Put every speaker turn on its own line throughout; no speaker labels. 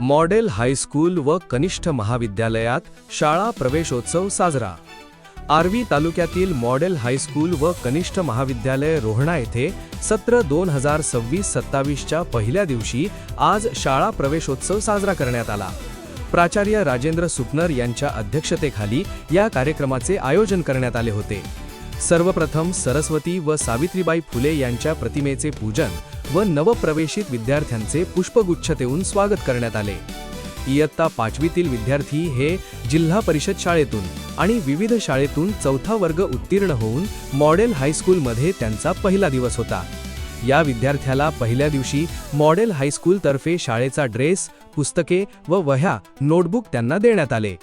Model high school व कनिष्ठ महाविद्यालयात शाळा प्रवेशोत्सव साजरा। आर्वी तालुक्यातील मॉडेल हायस्कूल व कनिष्ठ महाविद्यालय रोहणा येथे सत्र 2026-27च्या पहिल्या दिवशी आज शाळा प्रवेशोत्सव साजरा करण्यात आला। प्राचार्य राजेंद्र सुपनर यांच्या अध्यक्षतेखाली या कार्यक्रमाचे आयोजन करण्यात आले होते। सर्वप्रथम सरस्वती व सावित्रीबाई फुले यांच्या प्रतिमेचे पूजन व नवप्रवेशित विद्यार्थ्यांचे पुष्पगुच्छ देऊन स्वागत करण्यात आले। इयत्ता 5वीतील विद्यार्थी हे जिल्हा परिषद शाळेतून आणि विविध शाळेतून 4था वर्ग उत्तीर्ण होऊन मॉडेल हायस्कूलमध्ये त्यांचा पहिला दिवस होता। या विद्यार्थ्याला पहिल्या दिवशी मॉडेल हायस्कूल तर्फे शाळेचा ड्रेस, पुस्तके व वह्या, नोटबुक त्यांना देण्यात आले।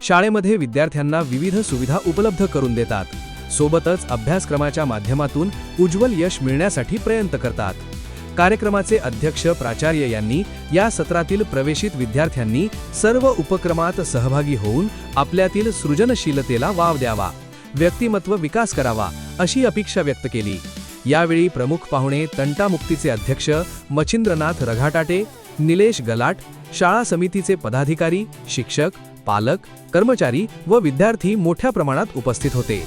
शाळेमध्ये विद्यार्थ्यांना विविध सुविधा उपलब्ध करून देतात, सोबतच अभ्यासक्रमाच्या माध्यमातून उज्ज्वल यश मिळण्यासाठी प्रयत्न करतात। कार्यक्रमाचे अध्यक्ष प्राचार्य यांनी या सत्रातील प्रवेशित विद्यार्थ्यांनी सर्व उपक्रमात सहभागी होऊन आपल्यातील सृजनशीलतेला वाव द्यावा, व्यक्तिमत्व विकास करावा अशी अपेक्षा व्यक्त केली। यावेळी प्रमुख पाहुणे तंटामुक्तीचे अध्यक्ष मच्छिंद्रनाथ रघाटाटे, निलेश गलाट, शाळा समितीचे पदाधिकारी, शिक्षक, पालक, कर्मचारी व विद्यार्थी मोठ्या प्रमाणात उपस्थित होते।